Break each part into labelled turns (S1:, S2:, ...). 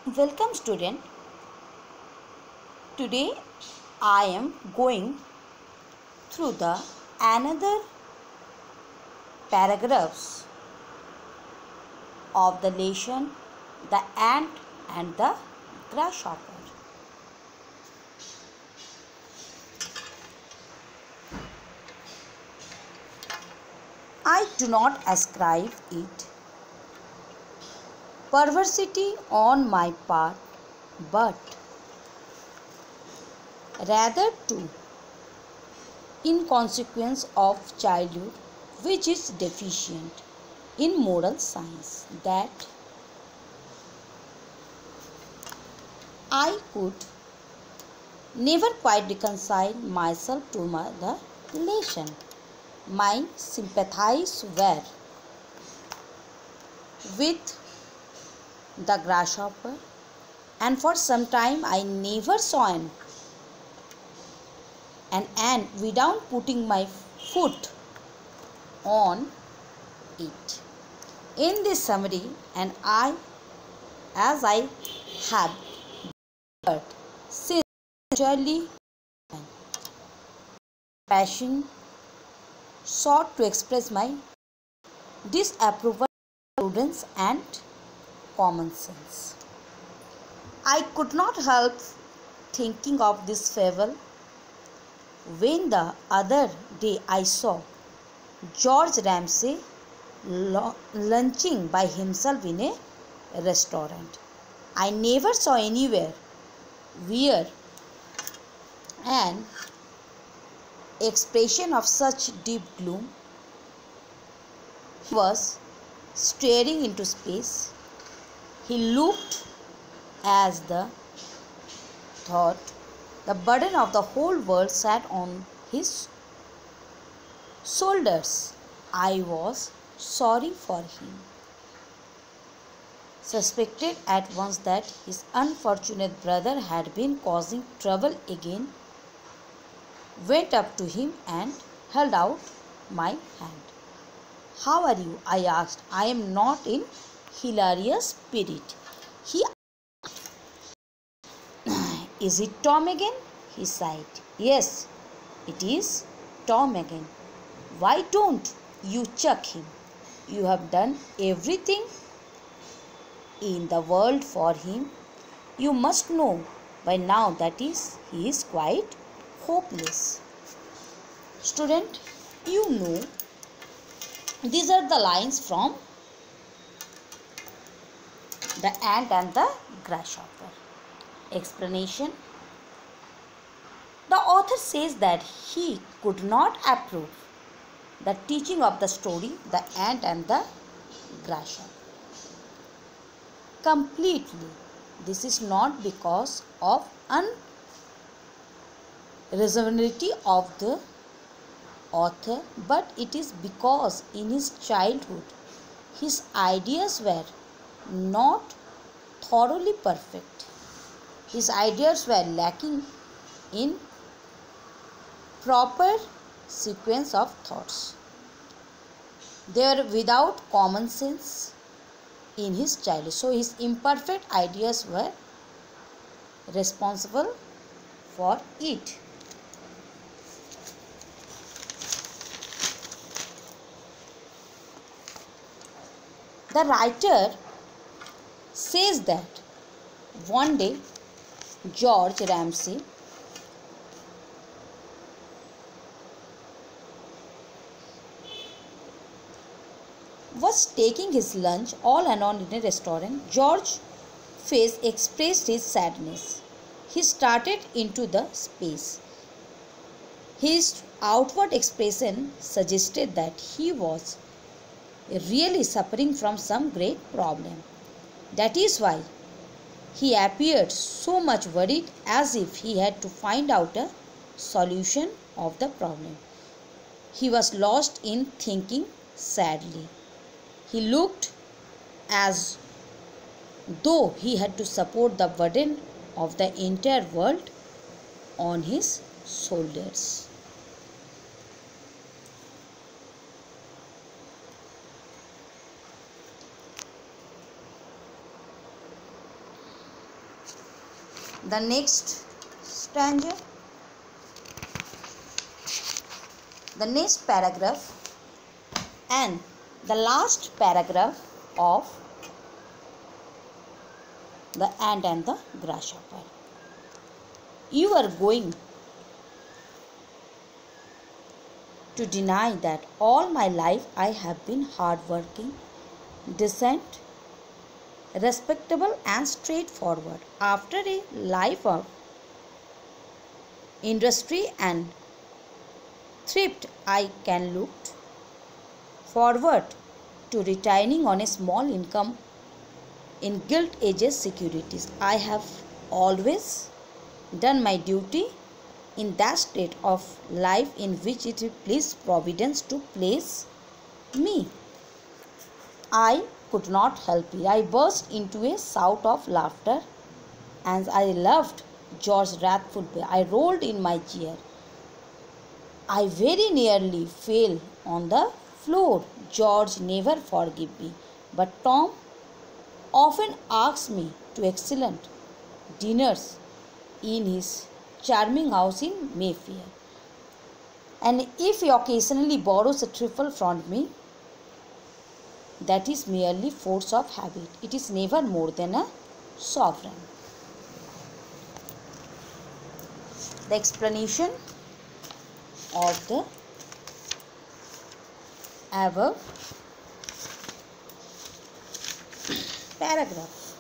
S1: Welcome student. Today I am going through the another paragraphs of the lesson The Ant and the Grasshopper. I do not ascribe it perversity on my part, but rather to inconsequence of childhood which is deficient in moral science, that I could never quite reconcile myself to the relation. My sympathies were with the grasshopper, and for some time I never saw an ant without putting my foot on it. In this summary, and as I have heard since early passion sought to express my disapproval of prudence and common sense. I could not help thinking of this fable when the other day I saw George Ramsay lunching by himself in a restaurant. I never saw anywhere where an expression of such deep gloom. He was staring into space. He looked as the thought the burden of the whole world sat on his shoulders. I was sorry for him. Suspected at once that his unfortunate brother had been causing trouble again, went up to him and held out my hand. "How are you?" I asked. "I am not in hilarious spirit." He "Is it Tom again?" he sighed. "Yes, it is Tom again. Why don't you chuck him? You have done everything in the world for him. You must know by now that he is quite hopeless." Student, these are the lines from The Ant and the Grasshopper. Explanation. The author says that he could not approve the teaching of the story The Ant and the Grasshopper completely. This is not because of unreasonability of the author, but it is because in his childhood his ideas were not thoroughly perfect. His ideas were lacking in proper sequence of thoughts. They were without common sense in his childhood. So his imperfect ideas were responsible for it. The writer says that one day George Ramsay was taking his lunch all alone in a restaurant. George's face expressed his sadness. He started into the space. His outward expression suggested that he was really suffering from some great problem. That is why he appeared so much worried, as if he had to find out a solution of the problem. He was lost in thinking sadly. He looked as though he had to support the burden of the entire world on his shoulders. The next stanza, the next paragraph, and the last paragraph of The Ant and the Grasshopper. You are going to deny that all my life I have been hardworking, decent, respectable and straightforward. After a life of industry and thrift, I can look forward to retiring on a small income in gilt-edged securities. I have always done my duty in that state of life in which it pleased Providence to place me. I could not help it. I burst into a shout of laughter as I loved George's wrathful way. I rolled in my chair. I very nearly fell on the floor. George never forgave me, but Tom often asks me to excellent dinners in his charming house in Mayfair. And if he occasionally borrows a trifle from me, that is merely force of habit. It is never more than a sovereign. The explanation of the above paragraph.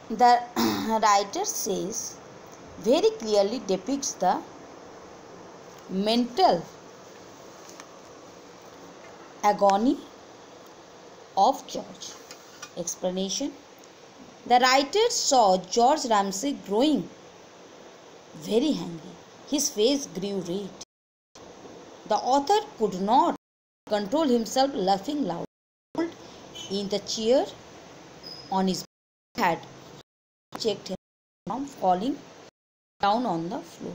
S1: The writer says very clearly depicts the mental agony of George. Explanation. The writer saw George Ramsay growing very hungry. His face grew red. The author could not control himself, laughing loud. In the chair on his head, checked him from falling down on the floor.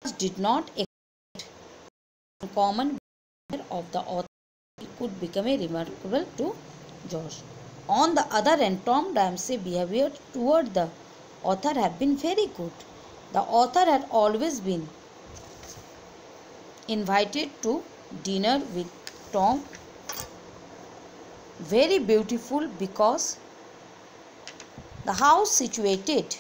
S1: George did not expect uncommon behavior of the author. It could become a remarkable to George. On the other hand, Tom Ramsay's behavior toward the author had been very good. The author had always been invited to dinner with Tom. Very beautiful because the house situated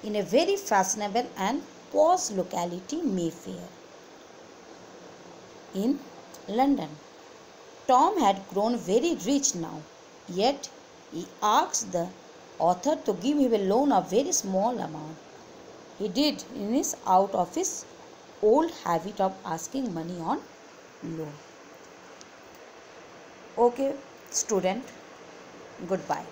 S1: in a very fashionable and posh locality, Mayfair, in London. Tom had grown very rich now, yet he asked the author to give him a loan of very small amount. He did in his out of his old habit of asking money on loan. Okay, student, goodbye.